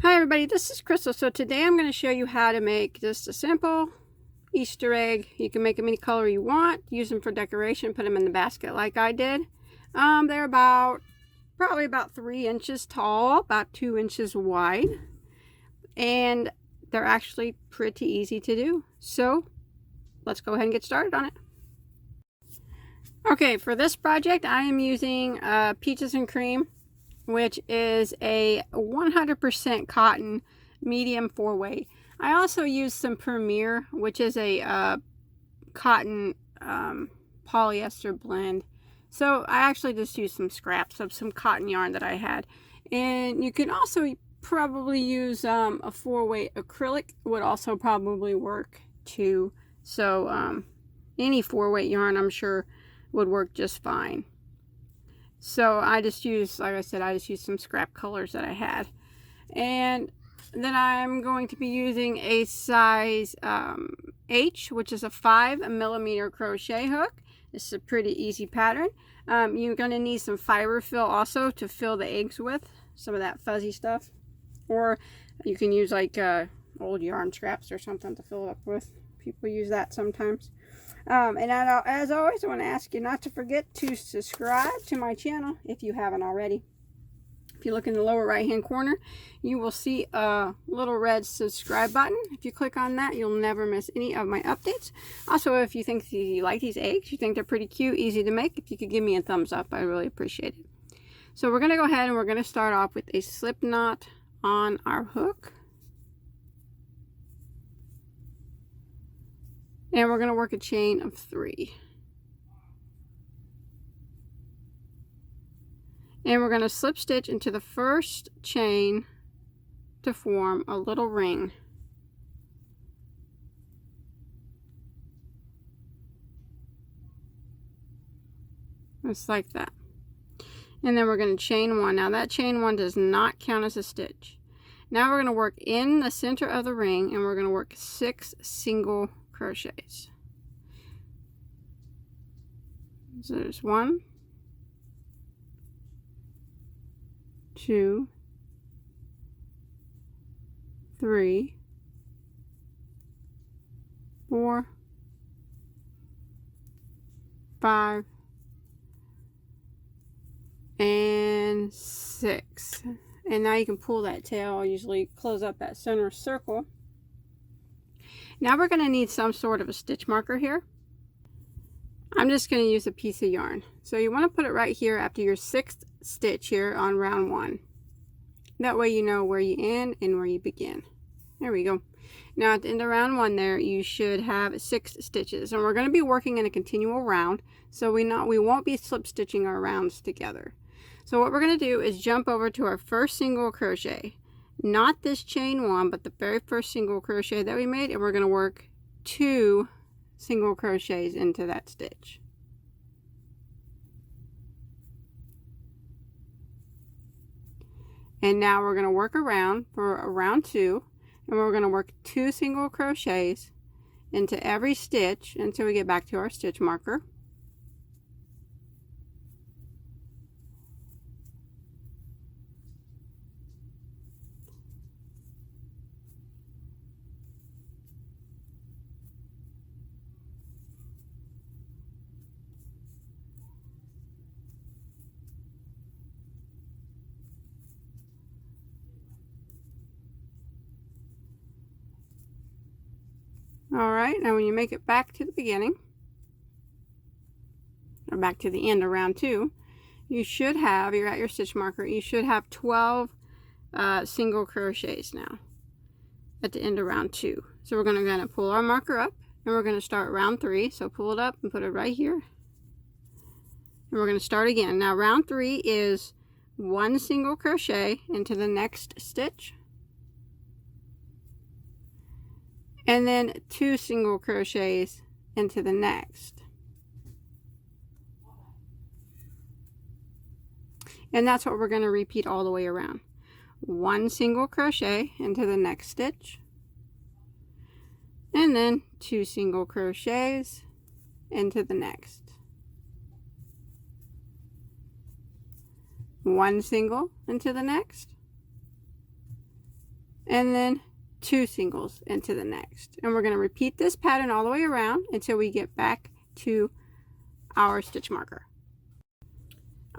Hi everybody, this is Crystal. So today I'm going to show you how to make just a simple Easter egg. You can make them any color you want, use them for decoration, put them in the basket like I did. They're probably about 3 inches tall, about 2 inches wide, and they're actually pretty easy to do. So let's go ahead and get started on it. Okay, for this project I am using Peaches and Cream, which is a 100% cotton medium 4-weight. I also use some Creme, which is a cotton polyester blend. So I actually just used some scraps of some cotton yarn that I had. And you can also probably use a 4-weight acrylic would also probably work too. So any 4-weight yarn I'm sure would work just fine. So I just used, like I said, I just used some scrap colors that I had. And then I'm going to be using a size H, which is a 5mm crochet hook. This is a pretty easy pattern. You're going to need some fiber fill also to fill the eggs with, some of that fuzzy stuff. Or you can use like old yarn scraps or something to fill it up with. People use that sometimes. And as always, I want to ask you not to forget to subscribe to my channel if you haven't already. If you look in the lower right hand corner, you will see a little red subscribe button. If you click on that, you'll never miss any of my updates. Also, if you think you like these eggs, you think they're pretty cute, easy to make, if you could give me a thumbs up, I really appreciate it. So we're going to go ahead and we're going to start off with a slip knot on our hook. And we're going to work a chain of 3. And we're going to slip stitch into the first chain to form a little ring. Just like that. And then we're going to chain 1. Now that chain 1 does not count as a stitch. Now we're going to work in the center of the ring and we're going to work 6 single crochets. So there's 1, 2, 3, 4, 5, and 6. And now you can pull that tail. I'll usually close up that center circle. Now we're going to need some sort of a stitch marker here. I'm just going to use a piece of yarn. So you want to put it right here after your 6th stitch here on round 1. That way you know where you end and where you begin. There we go. Now at the end of round 1 there, you should have 6 stitches. And we're going to be working in a continual round. So we won't be slip stitching our rounds together. So what we're going to do is jump over to our first single crochet. Not this chain 1, but the very first single crochet that we made, and we're going to work 2 single crochets into that stitch. And now we're going to work around for round 2, and we're going to work 2 single crochets into every stitch until we get back to our stitch marker. Alright, now when you make it back to the beginning, or back to the end of round 2, you should have, you're at your stitch marker, you should have 12 single crochets now at the end of round 2. So we're going to pull our marker up, and we're going to start round 3. So pull it up and put it right here. And we're going to start again. Now round 3 is 1 single crochet into the next stitch. And then 2 single crochets into the next. And that's what we're going to repeat all the way around. 1 single crochet into the next stitch. And then 2 single crochets into the next. 1 single into the next. and then 2 singles into the next. And we're going to repeat this pattern all the way around until we get back to our stitch marker.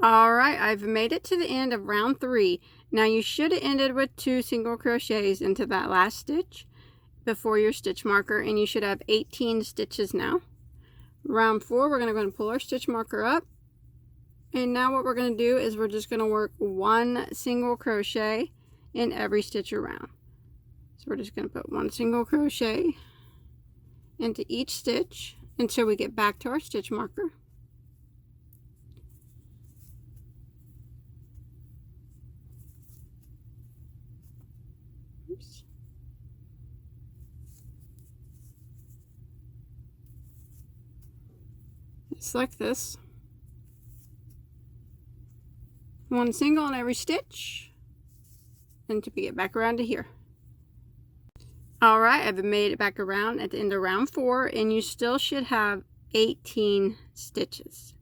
Alright, I've made it to the end of round 3. Now you should have ended with 2 single crochets into that last stitch before your stitch marker, and you should have 18 stitches now. Round 4, we're going to go and pull our stitch marker up, and now what we're going to do is we're just going to work 1 single crochet in every stitch around. So we're just going to put 1 single crochet into each stitch until we get back to our stitch marker. Oops. It's like this. 1 single in every stitch until we get back around to here. Alright, I've made it back around at the end of round 4, and you still should have 18 stitches.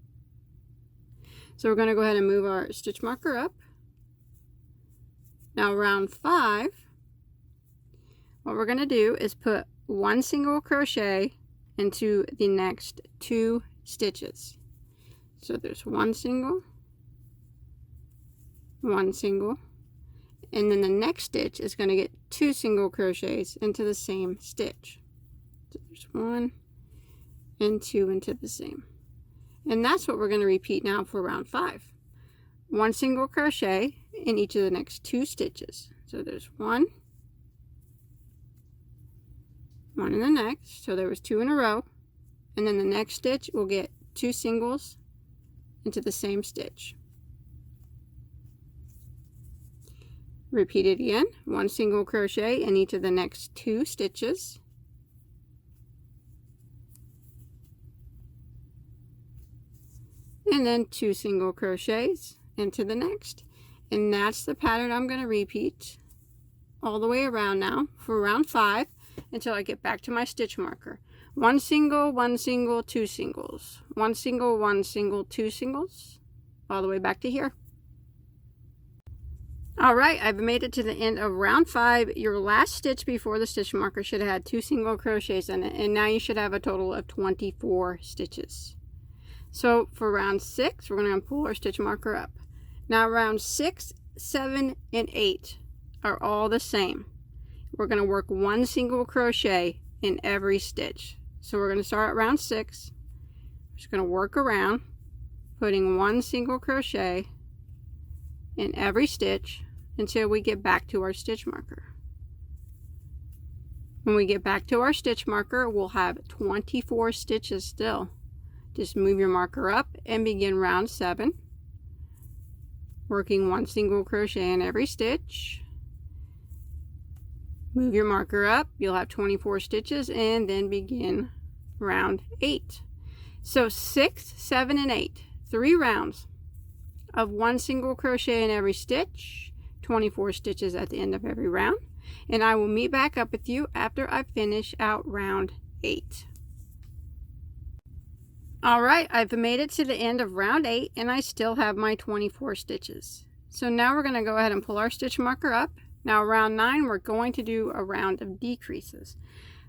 So we're going to go ahead and move our stitch marker up. Now round 5, what we're going to do is put 1 single crochet into the next 2 stitches. So there's 1 single, 1 single, and then the next stitch is going to get 2 single crochets into the same stitch. So there's 1 and 2 into the same. And that's what we're going to repeat now for round 5. 1 single crochet in each of the next 2 stitches. So there's 1 in the next, so there was 2 in a row, and then the next stitch will get 2 singles into the same stitch. Repeat it again, 1 single crochet in each of the next 2 stitches. And then 2 single crochets into the next. And that's the pattern I'm going to repeat all the way around now for round 5 until I get back to my stitch marker. 1 single, 1 single, 2 singles. 1 single, 1 single, 2 singles. All the way back to here. Alright, I've made it to the end of round 5. Your last stitch before the stitch marker should have had 2 single crochets in it, and now you should have a total of 24 stitches. So for round 6, we're going to pull our stitch marker up. Now round 6, 7, and 8 are all the same. We're going to work 1 single crochet in every stitch. So we're going to start at round 6. We're just going to work around, putting 1 single crochet in every stitch until we get back to our stitch marker. When we get back to our stitch marker, we'll have 24 stitches still. Just move your marker up and begin round 7, working 1 single crochet in every stitch. Move your marker up, you'll have 24 stitches, and then begin round 8. So 6, 7, and 8, 3 rounds of 1 single crochet in every stitch, 24 stitches at the end of every round, and I will meet back up with you after I finish out round 8. Alright, I've made it to the end of round 8, and I still have my 24 stitches. So now we're going to go ahead and pull our stitch marker up. Now round 9, we're going to do a round of decreases.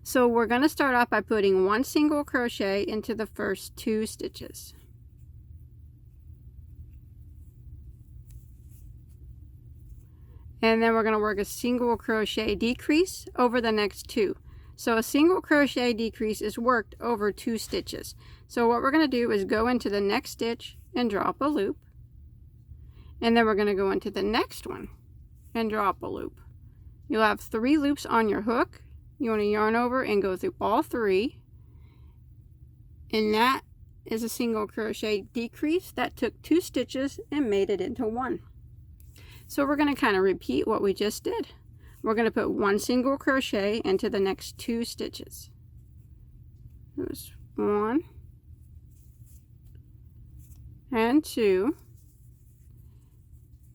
So we're going to start off by putting 1 single crochet into the first 2 stitches. And then we're going to work a single crochet decrease over the next 2. So a single crochet decrease is worked over 2 stitches. So what we're going to do is go into the next stitch and draw up a loop. And then we're going to go into the next one and draw up a loop. You'll have 3 loops on your hook. You want to yarn over and go through all 3. And that is a single crochet decrease that took 2 stitches and made it into 1. So we're going to kind of repeat what we just did. We're going to put 1 single crochet into the next 2 stitches. There's 1 and 2.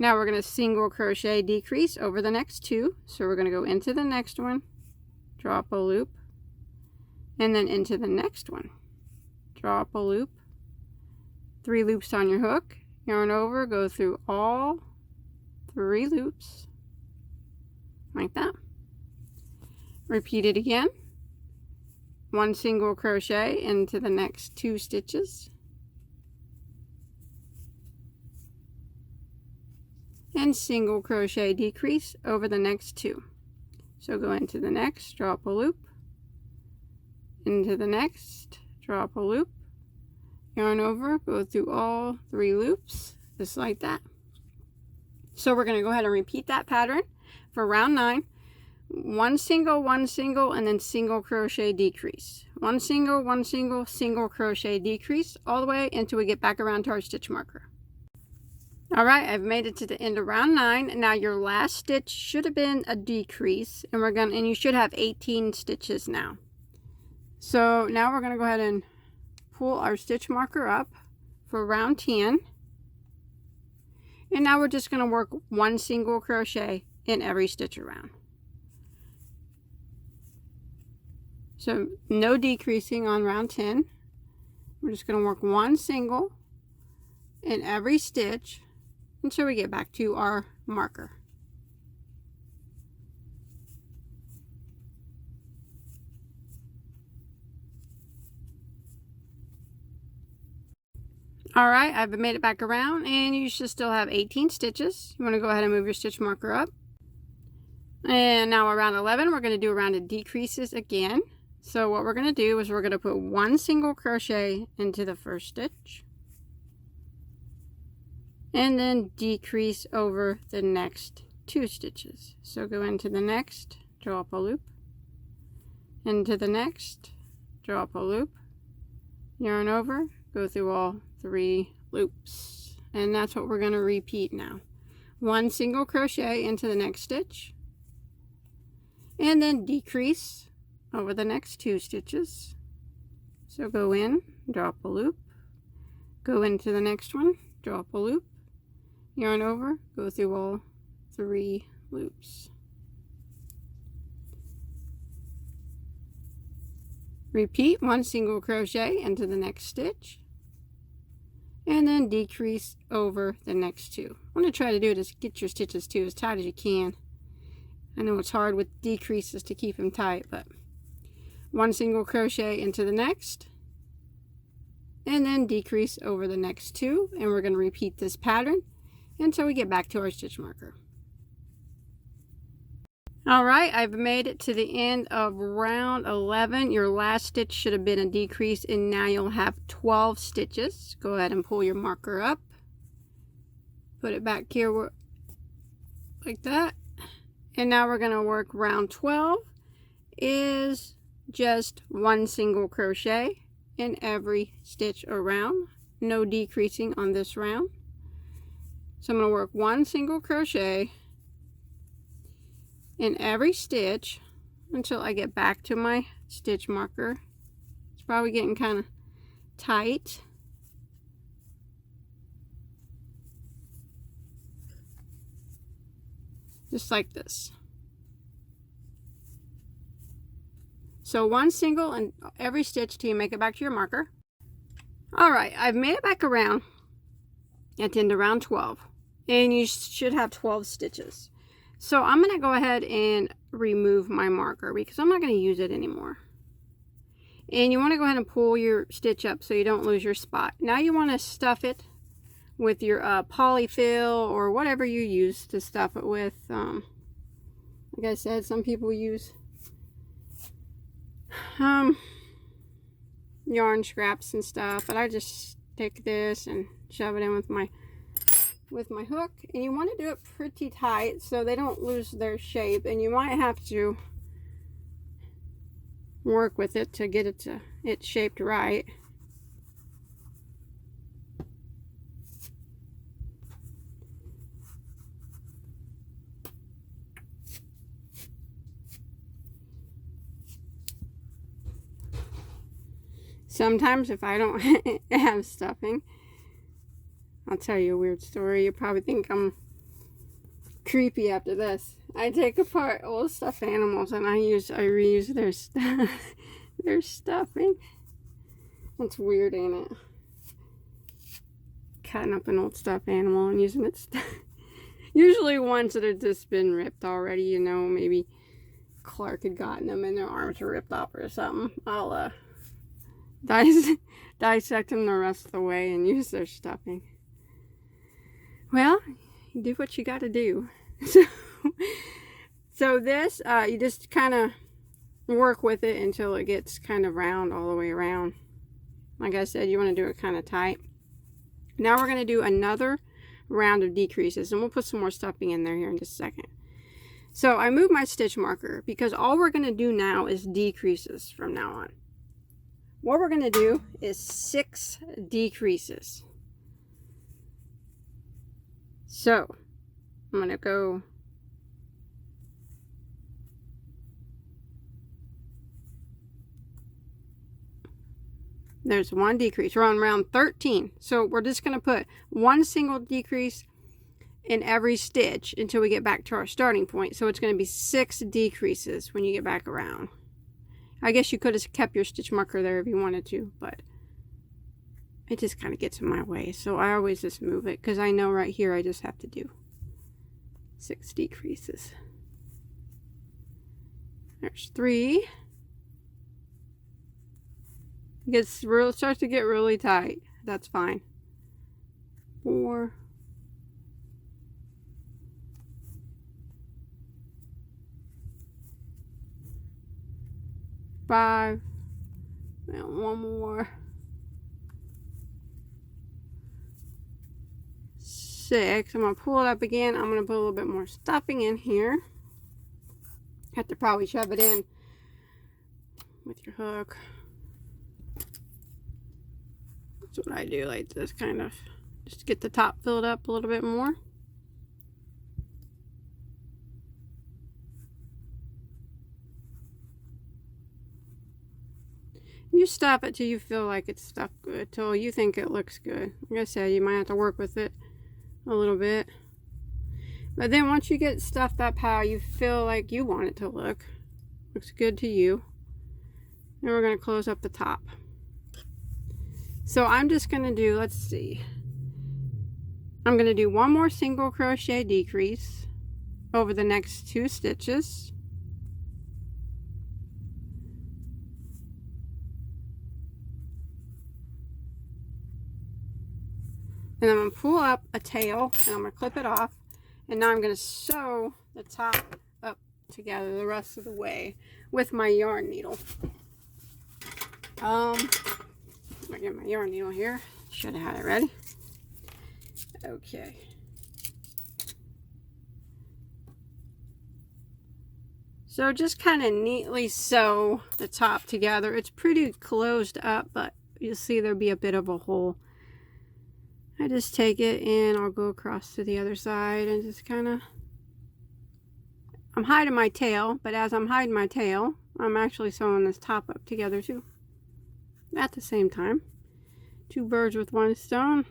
Now we're going to single crochet decrease over the next 2. So we're going to go into the next one, draw up a loop, and then into the next one, draw up a loop, 3 loops on your hook, yarn over, go through all 3 loops like that. Repeat it again. 1 single crochet into the next 2 stitches, and single crochet decrease over the next 2. So go into the next, draw up a loop, into the next, draw up a loop, yarn over, go through all 3 loops, just like that. So we're going to go ahead and repeat that pattern for round 9. 1 single, 1 single, and then single crochet decrease. 1 single, 1 single, single crochet decrease, all the way until we get back around to our stitch marker. Alright, I've made it to the end of round 9. Now your last stitch should have been a decrease, and you should have 18 stitches now. So now we're going to go ahead and pull our stitch marker up for round 10. And now we're just going to work 1 single crochet in every stitch around. So no decreasing on round 10. We're just going to work 1 single in every stitch until we get back to our marker. Alright, I've made it back around, and you should still have 18 stitches. You want to go ahead and move your stitch marker up. And now around 11, we're going to do a round of decreases again. So what we're going to do is we're going to put 1 single crochet into the first stitch, and then decrease over the next 2 stitches. So go into the next, draw up a loop, into the next, draw up a loop, yarn over, go through all 3 loops, and that's what we're going to repeat now. 1 single crochet into the next stitch, and then decrease over the next 2 stitches. So go in, draw up a loop, go into the next one, draw up a loop, yarn over, go through all 3 loops. Repeat 1 single crochet into the next stitch, and then decrease over the next 2. What I'm going to try to do is get your stitches too as tight as you can. I know it's hard with decreases to keep them tight, but 1 single crochet into the next, and then decrease over the next 2, and we're going to repeat this pattern until we get back to our stitch marker. Alright, I've made it to the end of round 11. Your last stitch should have been a decrease, and now you'll have 12 stitches. Go ahead and pull your marker up, put it back here like that, and now we're going to work round 12 is just 1 single crochet in every stitch around, no decreasing on this round. So I'm going to work 1 single crochet in every stitch until I get back to my stitch marker. It's probably getting kind of tight. Just like this. So 1 single in every stitch till you make it back to your marker. Alright, I've made it back around at the end of round 12. And you should have 12 stitches. So I'm going to go ahead and remove my marker because I'm not going to use it anymore. And you want to go ahead and pull your stitch up so you don't lose your spot. Now you want to stuff it with your polyfill or whatever you use to stuff it with. Like I said, some people use yarn scraps and stuff, but I just take this and shove it in with my hook. And you want to do it pretty tight so they don't lose their shape, and you might have to work with it to get it shaped right. Sometimes if I don't have stuffing, I'll tell you a weird story. You probably think I'm creepy after this. I take apart old stuffed animals and I reuse their stuffing. It's weird, ain't it? Cutting up an old stuffed animal and using it. Usually ones that have just been ripped already, you know, maybe Clark had gotten them and their arms were ripped off or something. I'll dissect them the rest of the way and use their stuffing. Well, you do what you got to do. So this, you just kind of work with it until it gets kind of round all the way around. Like I said, you want to do it kind of tight. Now we're going to do another round of decreases, and we'll put some more stuffing in there here in just a second. So I moved my stitch marker because all we're going to do now is decreases from now on. What we're going to do is 6 decreases. So I'm going to go there's one decrease. We're on round 13. So we're just going to put one single decrease in every stitch until we get back to our starting point. So it's going to be 6 decreases when you get back around. I guess you could have kept your stitch marker there if you wanted to, but it just kind of gets in my way. So I always just move it because I know right here I just have to do 6 decreases. There's 3. Starts to get really tight. That's fine. 4. 5. And one more. 6. I'm going to pull it up again. I'm going to put a little bit more stuffing in here. Have to probably shove it in with your hook. That's what I do, like this, kind of just get the top filled up a little bit more. You stuff it till you feel like it's stuffed good, till you think it looks good. Like I said, you might have to work with it a little bit. But then once you get stuffed up how you feel like you want it to look, looks good to you, then we're going to close up the top. So I'm just going to do, let's see, I'm going to do one more single crochet decrease over the next 2 stitches. And I'm going to pull up a tail and I'm going to clip it off. And now I'm going to sew the top up together the rest of the way with my yarn needle. I'm going to get my yarn needle here. Should have had it ready. Okay. So just kind of neatly sew the top together. It's pretty closed up, but you'll see there'll be a bit of a hole. I just take it and I'll go across to the other side and just kind of, I'm hiding my tail, but as I'm hiding my tail, I'm actually sewing this top up together too. At the same time. 2 birds with 1 stone.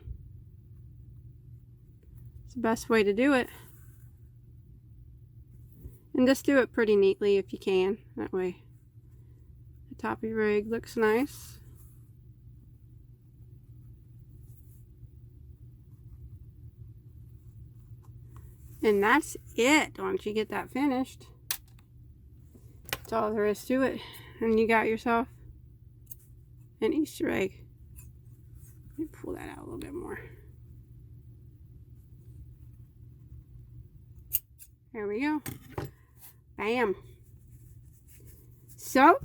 It's the best way to do it. And just do it pretty neatly if you can. That way the top of your rig looks nice. And that's it. Once you get that finished, that's all there is to it. And you got yourself an Easter egg. Let me pull that out a little bit more. There we go. Bam. So,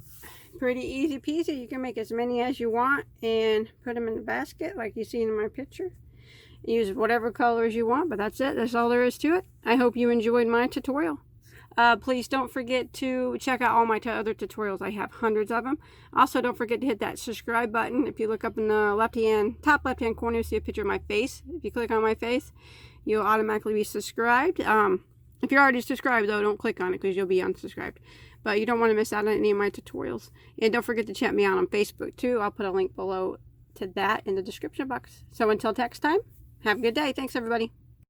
pretty easy peasy. You can make as many as you want and put them in the basket like you see in my picture. Use whatever colors you want, but that's it. That's all there is to it. I hope you enjoyed my tutorial. Please don't forget to check out all my other tutorials. I have hundreds of them. Also, don't forget to hit that subscribe button. If you look up in the top left hand corner, you see a picture of my face. If you click on my face, you'll automatically be subscribed. If you're already subscribed, though, don't click on it because you'll be unsubscribed. But you don't want to miss out on any of my tutorials. And don't forget to check me out on Facebook, too. I'll put a link below to that in the description box. So until next time, have a good day. Thanks, everybody.